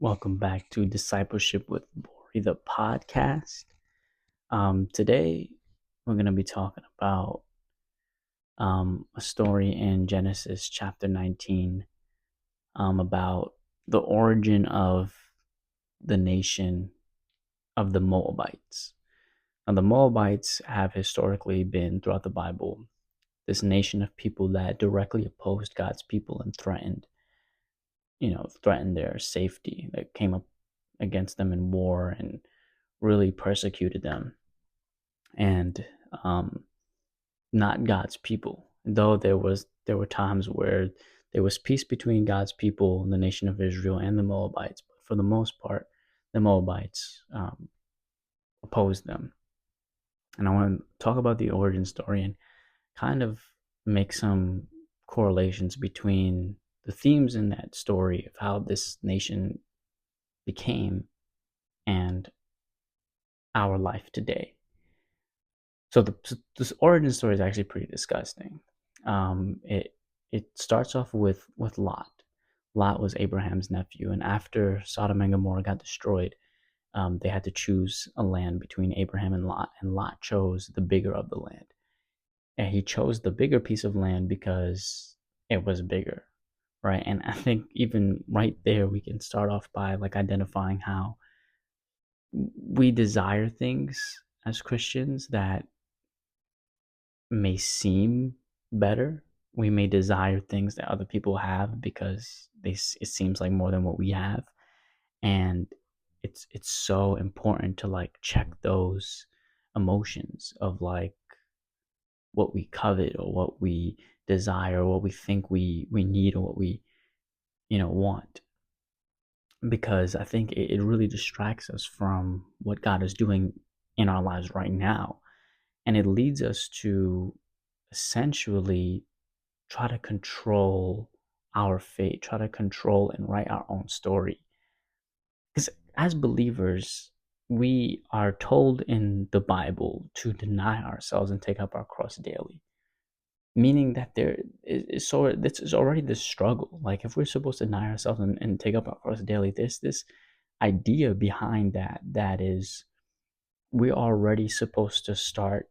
Welcome back to Discipleship with Bori, the podcast. Today, we're going to be talking about a story in Genesis chapter 19 about the origin of the nation of the Moabites. Now, the Moabites have historically been, throughout the Bible, this nation of people that directly opposed God's people and threatened their safety, that came up against them in war and really persecuted them. And not God's people. Though there were times where there was peace between God's people, the nation of Israel, and the Moabites, but for the most part, the Moabites opposed them. And I want to talk about the origin story and kind of make some correlations between the themes in that story of how this nation became and our life today. So this origin story is actually pretty disgusting. It starts off with Lot. Lot was Abraham's nephew, and after Sodom and Gomorrah got destroyed, they had to choose a land between Abraham and Lot chose the bigger of the land. And he chose the bigger piece of land because it was bigger, right? And I think even right there, we can start off by identifying how we desire things as Christians that may seem better. We may desire things that other people have because it seems like more than what we have, and it's so important to check those emotions of what we covet or what we desire or what we think we need or what we want, because I think it really distracts us from what God is doing in our lives right now, and it leads us to essentially try to control our fate, try to control and write our own story. Because as believers, we are told in the Bible to deny ourselves and take up our cross daily, meaning that this is already the struggle. Like, if we're supposed to deny ourselves and take up our cross daily, there's this idea behind that is we're already supposed to start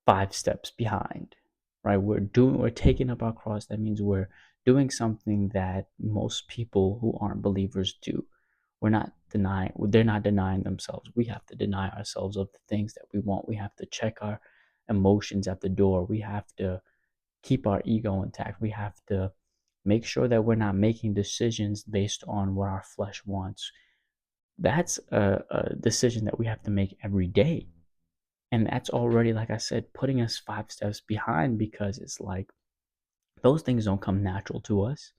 5 steps behind, right? We're taking up our cross. That means we're doing something that most people who aren't believers do. They're not denying themselves. We have to deny ourselves of the things that we want. We have to check our emotions at the door. We have to keep our ego intact. We have to make sure that we're not making decisions based on what our flesh wants. That's a decision that we have to make every day. And that's already, like I said, putting us 5 steps behind, because it's like those things don't come natural to us.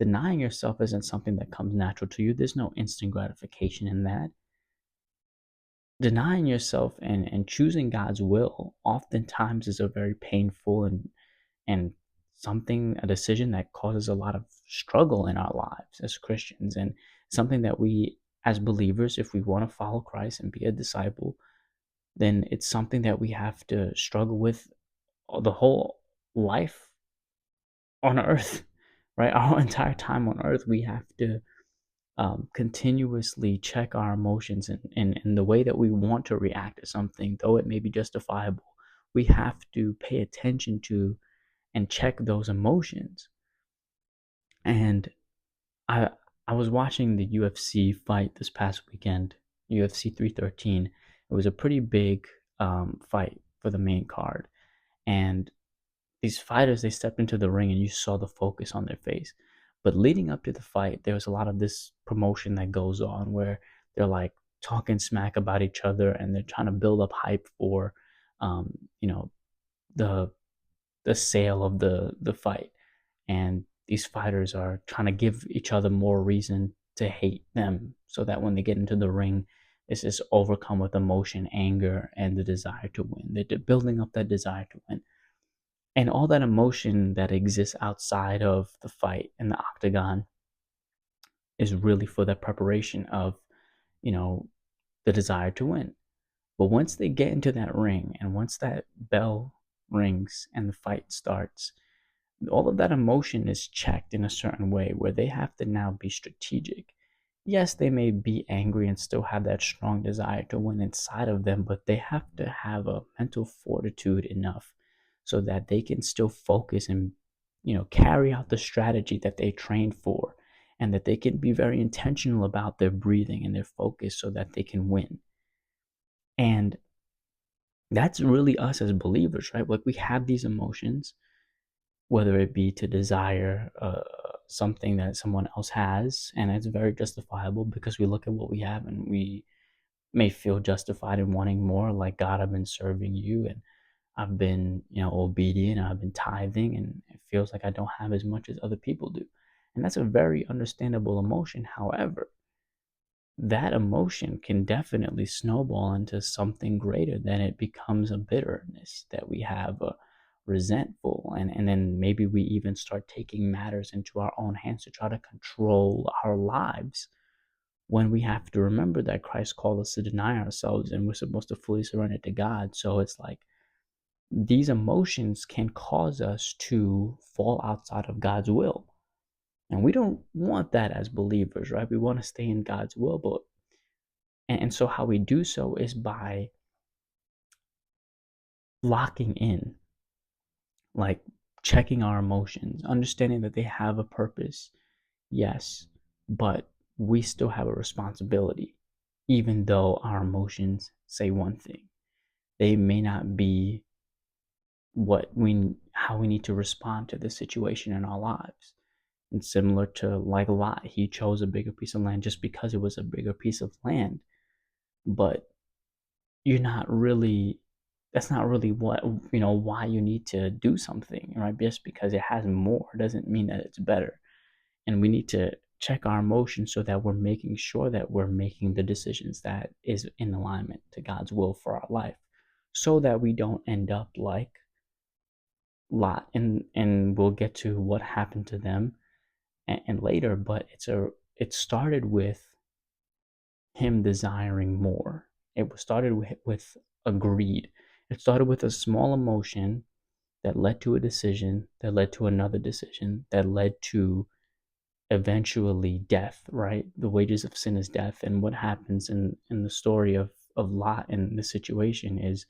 Denying yourself isn't something that comes natural to you. There's no instant gratification in that. Denying yourself and choosing God's will oftentimes is a very painful and a decision that causes a lot of struggle in our lives as Christians, and something that we as believers, if we want to follow Christ and be a disciple, then it's something that we have to struggle with the whole life on earth, right? Our entire time on earth, we have to continuously check our emotions and the way that we want to react to something, though it may be justifiable. We have to pay attention to and check those emotions. And I I was watching the UFC fight this past weekend, UFC 313. It was a pretty big fight for the main card, and these fighters, they stepped into the ring and you saw the focus on their face. But leading up to the fight, there was a lot of this promotion that goes on where they're like talking smack about each other and they're trying to build up hype for, um, you know, the the sale of the fight. And these fighters are trying to give each other more reason to hate them, so that when they get into the ring, it's just overcome with emotion, anger, and the desire to win. They're building up that desire to win. And all that emotion that exists outside of the fight in the octagon is really for the preparation of, you know, the desire to win. But once they get into that ring and once that bell rings and the fight starts, all of that emotion is checked in a certain way where they have to now be strategic. Yes, they may be angry and still have that strong desire to win inside of them, but they have to have a mental fortitude enough so that they can still focus and, carry out the strategy that they trained for, and that they can be very intentional about their breathing and their focus so that they can win. And that's really us as believers, right? Like, we have these emotions, whether it be to desire something that someone else has, and it's very justifiable because we look at what we have and we may feel justified in wanting more. Like, God, I've been serving you, and I've been, obedient, and I've been tithing, and it feels like I don't have as much as other people do. And that's a very understandable emotion. However, that emotion can definitely snowball into something greater. Than it becomes a bitterness that we have, a resentful, and then maybe we even start taking matters into our own hands to try to control our lives, when we have to remember that Christ called us to deny ourselves and we're supposed to fully surrender to God. So it's like these emotions can cause us to fall outside of God's will. And we don't want that as believers, right? We want to stay in God's will, but and so how we do so is by locking in, like checking our emotions, understanding that they have a purpose, yes, but we still have a responsibility, even though our emotions say one thing. They may not be how we need to respond to the situation in our lives. And similar to like Lot, he chose a bigger piece of land just because it was a bigger piece of land. But you're not really that's not really what why you need to do something, right? Just because it has more doesn't mean that it's better. And we need to check our emotions so that we're making sure that we're making the decisions that is in alignment to God's will for our life, so that we don't end up like Lot. And we'll get to what happened to them and later, but it started with him desiring more. It was started with a greed. It started with a small emotion that led to a decision, that led to another decision, that led to eventually death, right? The wages of sin is death. And what happens in the story of Lot in this situation is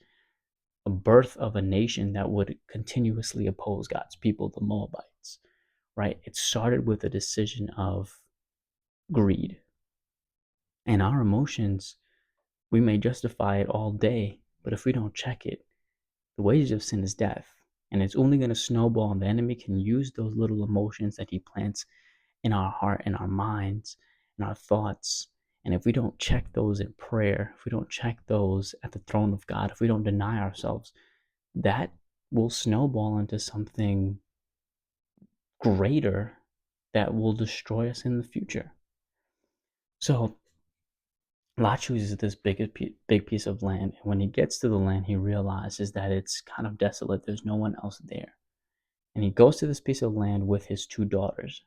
a birth of a nation that would continuously oppose God's people, the Moabites, right? It started with a decision of greed. And our emotions, we may justify it all day, but if we don't check it, the wages of sin is death. And it's only going to snowball, and the enemy can use those little emotions that he plants in our heart, in our minds, in our thoughts. And if we don't check those in prayer, if we don't check those at the throne of God, if we don't deny ourselves, that will snowball into something greater that will destroy us in the future. So Lot chooses this big piece of land, and when he gets to the land, he realizes that it's kind of desolate. There's no one else there, and he goes to this piece of land with his two daughters.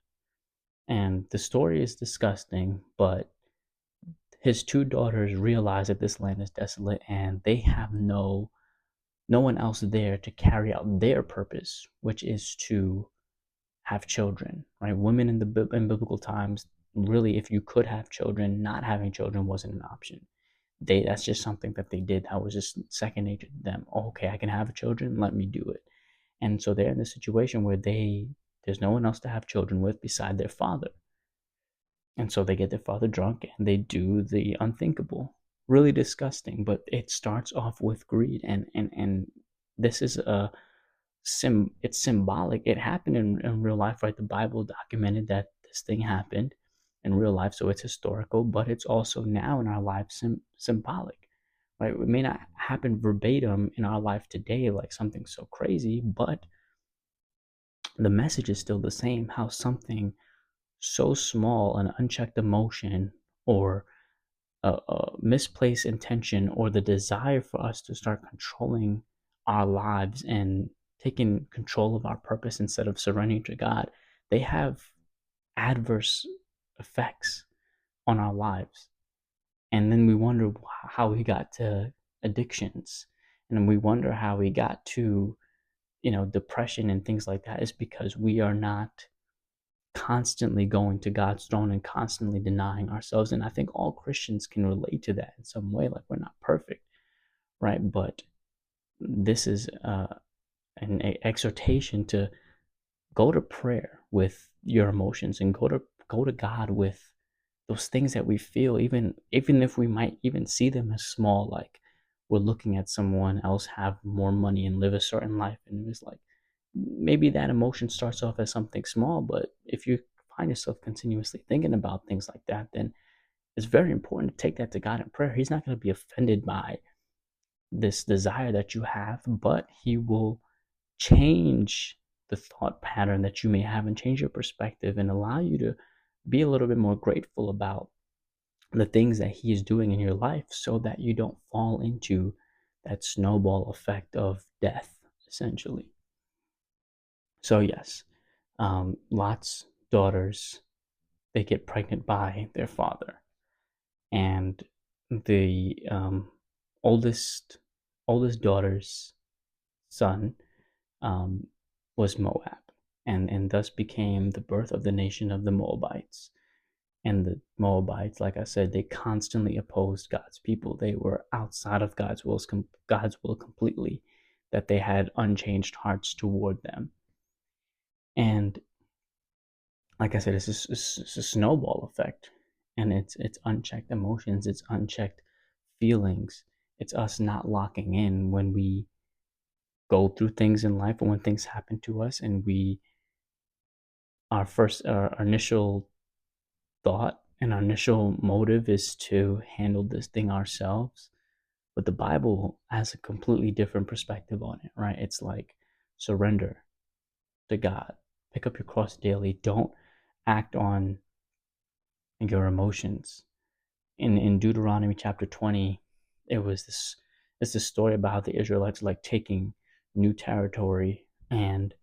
And the story is disgusting, but his two daughters realize that this land is desolate, and they have no one else there to carry out their purpose, which is to have children, right? Women in biblical times, really, if you could have children, not having children wasn't an option. That's just something that they did. That was just second nature to them. Oh, okay, I can have children, let me do it. And so they're in this situation where there's no one else to have children with beside their father. And so they get their father drunk and they do the unthinkable. Really disgusting, but it starts off with greed. And this is it's symbolic. It happened in real life, right? The Bible documented that this thing happened in real life, so it's historical, but it's also now in our lives symbolic, right? It may not happen verbatim in our life today, like something so crazy, but the message is still the same. How something so small, an unchecked emotion, or a misplaced intention, or the desire for us to start controlling our lives and taking control of our purpose instead of surrendering to God, they have adverse effects on our lives. And then we wonder how we got to addictions. And then we wonder how we got to, depression and things like that. Is because we are not constantly going to God's throne and constantly denying ourselves. And I think all Christians can relate to that in some way. Like, we're not perfect, right? But this is an exhortation to go to prayer with your emotions, and go to God with those things that we feel, even if we might even see them as small. Like, we're looking at someone else have more money and live a certain life, and it's like, maybe that emotion starts off as something small, but if you find yourself continuously thinking about things like that, then it's very important to take that to God in prayer. He's not going to be offended by this desire that you have, but he will change the thought pattern that you may have and change your perspective and allow you to be a little bit more grateful about the things that he is doing in your life, so that you don't fall into that snowball effect of death, essentially. So, yes, Lot's daughters, they get pregnant by their father, and the oldest oldest daughter's son um, was Moab, and thus became the birth of the nation of the Moabites. And the Moabites, like I said, they constantly opposed God's people. They were outside of God's will completely. That they had unchanged hearts toward them. And like I said, it's a snowball effect, and it's unchecked emotions, it's unchecked feelings. It's us not locking in when we go through things in life, or when things happen to us, and our initial thought and our initial motive is to handle this thing ourselves. But the Bible has a completely different perspective on it, right? It's like, surrender to God, pick up your cross daily, don't act on your emotions. In Deuteronomy chapter 20, it was this story about how the Israelites like taking new territory, and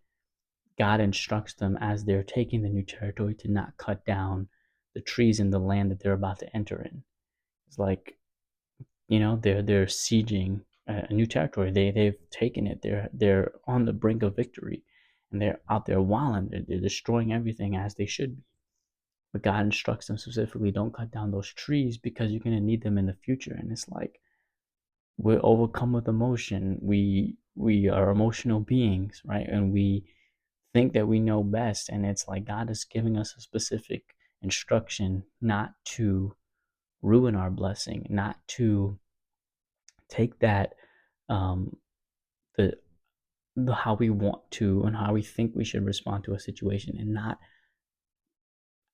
God instructs them as they're taking the new territory to not cut down the trees in the land that they're about to enter in. It's like, they're sieging a new territory. They've taken it. They're on the brink of victory, and they're out there wilding. They're destroying everything as they should be. But God instructs them specifically, don't cut down those trees because you're going to need them in the future. And it's like, we're overcome with emotion. We are emotional beings, right? And we think that we know best. And it's like, God is giving us a specific instruction not to ruin our blessing, not to take that um, the how we want to and how we think we should respond to a situation, and not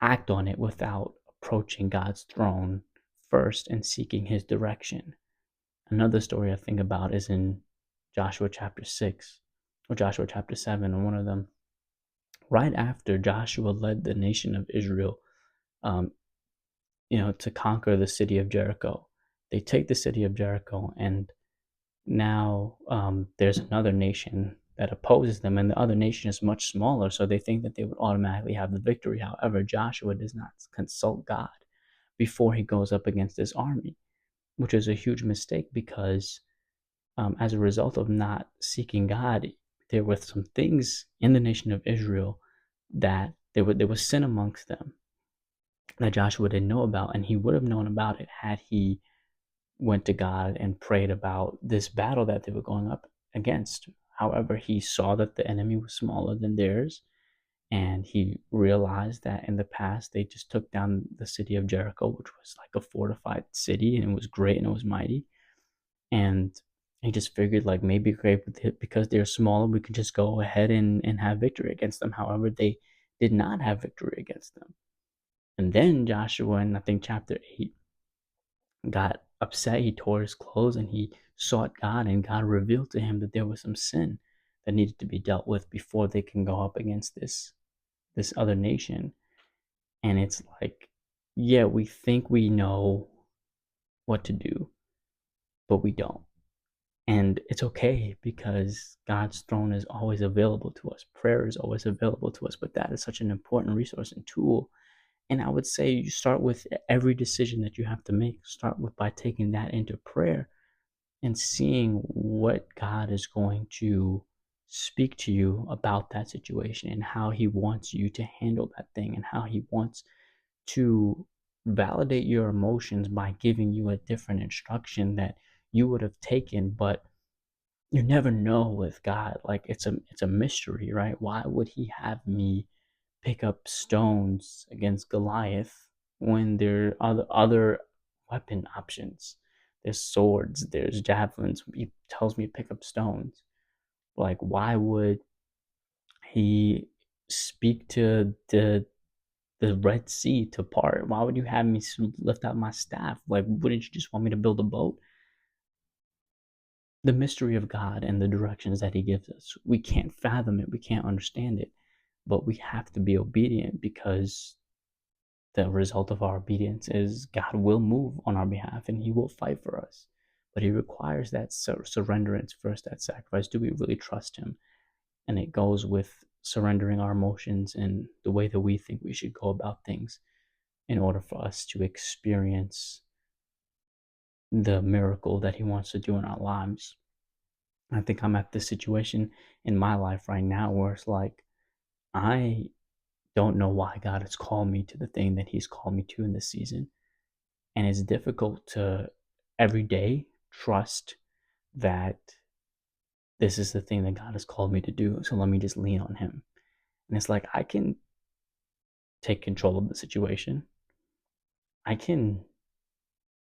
act on it without approaching God's throne first and seeking his direction. Another story I think about is in Joshua chapter 6 or Joshua chapter 7, or one of them. Right after Joshua led the nation of Israel, um, to conquer the city of Jericho, they take the city of Jericho, and now there's another nation that opposes them, and the other nation is much smaller, so they think that they would automatically have the victory. However, Joshua does not consult God before he goes up against this army, which is a huge mistake, because as a result of not seeking God, there were some things in the nation of Israel that there was sin amongst them that Joshua didn't know about, and he would have known about it had he went to God and prayed about this battle that they were going up against. However, he saw that the enemy was smaller than theirs, and he realized that in the past they just took down the city of Jericho, which was like a fortified city, and it was great and it was mighty. And he just figured, like, maybe great, because they're smaller, we could just go ahead and have victory against them. However, they did not have victory against them. And then Joshua, in I think chapter 8, got upset. He tore his clothes and he sought God, and God revealed to him that there was some sin that needed to be dealt with before they can go up against this other nation. And it's like, yeah, we think we know what to do, but we don't. And it's okay, because God's throne is always available to us. Prayer is always available to us, but that is such an important resource and tool. And I would say you start with every decision that you have to make, start with by taking that into prayer and seeing what God is going to speak to you about that situation and how he wants you to handle that thing and how he wants to validate your emotions by giving you a different instruction that you would have taken. But you never know with God. Like, it's a mystery, right? Why would he have me pick up stones against Goliath when there are other weapon options? There's swords, there's javelins. He tells me to pick up stones. Like, why would he speak to the Red Sea to part? Why would you have me lift out my staff? Like, wouldn't you just want me to build a boat? The mystery of God and the directions that he gives us, we can't fathom it, we can't understand it, but we have to be obedient, because the result of our obedience is God will move on our behalf and he will fight for us. But he requires that surrenderance first, that sacrifice. Do we really trust him? And it goes with surrendering our emotions and the way that we think we should go about things in order for us to experience the miracle that he wants to do in our lives. I think I'm at this situation in my life right now where it's like, I don't know why God has called me to the thing that he's called me to in this season. And it's difficult to every day trust that this is the thing that God has called me to do. So let me just lean on him. And it's like, I can take control of the situation. I can,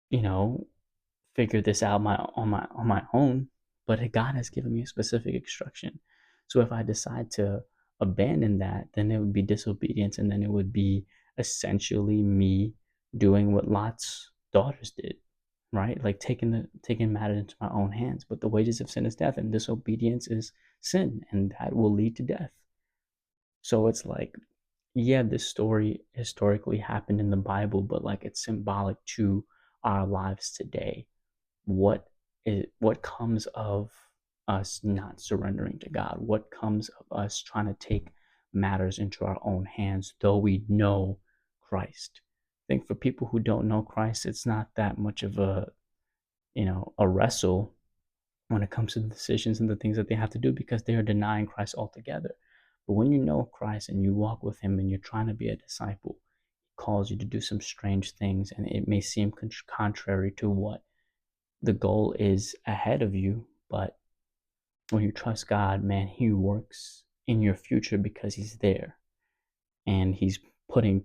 you know, figure this out on my own, but God has given me a specific instruction. So if I decide to abandon that, then it would be disobedience, and then it would be essentially me doing what Lot's daughters did, right? Like taking matters into my own hands. But the wages of sin is death, and disobedience is sin, and that will lead to death. So it's like, yeah, this story historically happened in the Bible, but like, it's symbolic to our lives today. What comes of us not surrendering to God? What comes of us trying to take matters into our own hands, though we know Christ? I think for people who don't know Christ, it's not that much of a wrestle when it comes to the decisions and the things that they have to do, because they are denying Christ altogether. But when you know Christ and you walk with him and you're trying to be a disciple, he calls you to do some strange things, and it may seem contrary to what the goal is ahead of you. But when you trust God, man, he works in your future because he's there and he's putting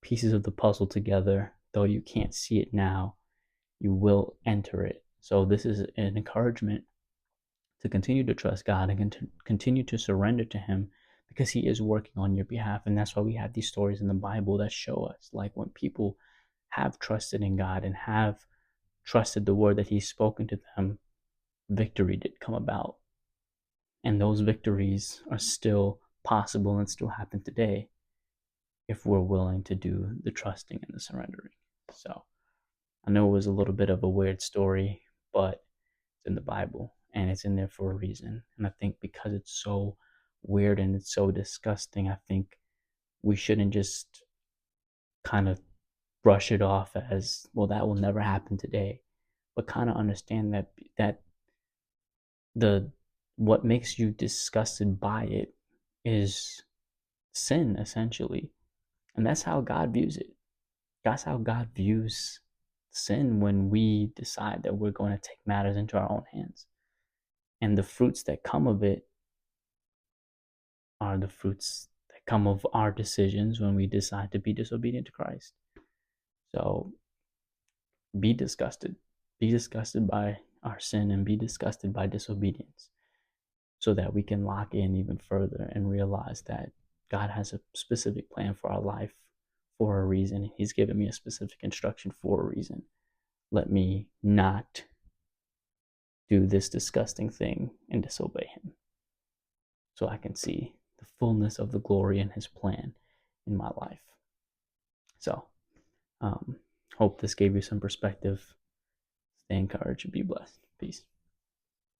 pieces of the puzzle together. Though you can't see it now, you will enter it. So this is an encouragement to continue to trust God and continue to surrender to him, because he is working on your behalf. And that's why we have these stories in the Bible that show us, like, when people have trusted in God and have trusted the word that he's spoken to them, victory did come about. And those victories are still possible and still happen today if we're willing to do the trusting and the surrendering. So I know it was a little bit of a weird story, but it's in the Bible and it's in there for a reason. And I think because it's so weird and it's so disgusting, I think we shouldn't just kind of brush it off as, well, that will never happen today, but kind of understand that the what makes you disgusted by it is sin, essentially. And that's how God views it. That's how God views sin when we decide that we're going to take matters into our own hands. And the fruits that come of it are the fruits that come of our decisions when we decide to be disobedient to Christ. So be disgusted. Be disgusted by our sin and be disgusted by disobedience, so that we can lock in even further and realize that God has a specific plan for our life for a reason. He's given me a specific instruction for a reason. Let me not do this disgusting thing and disobey him, so I can see the fullness of the glory in his plan in my life. So, hope this gave you some perspective. Stay encouraged and be blessed. Peace.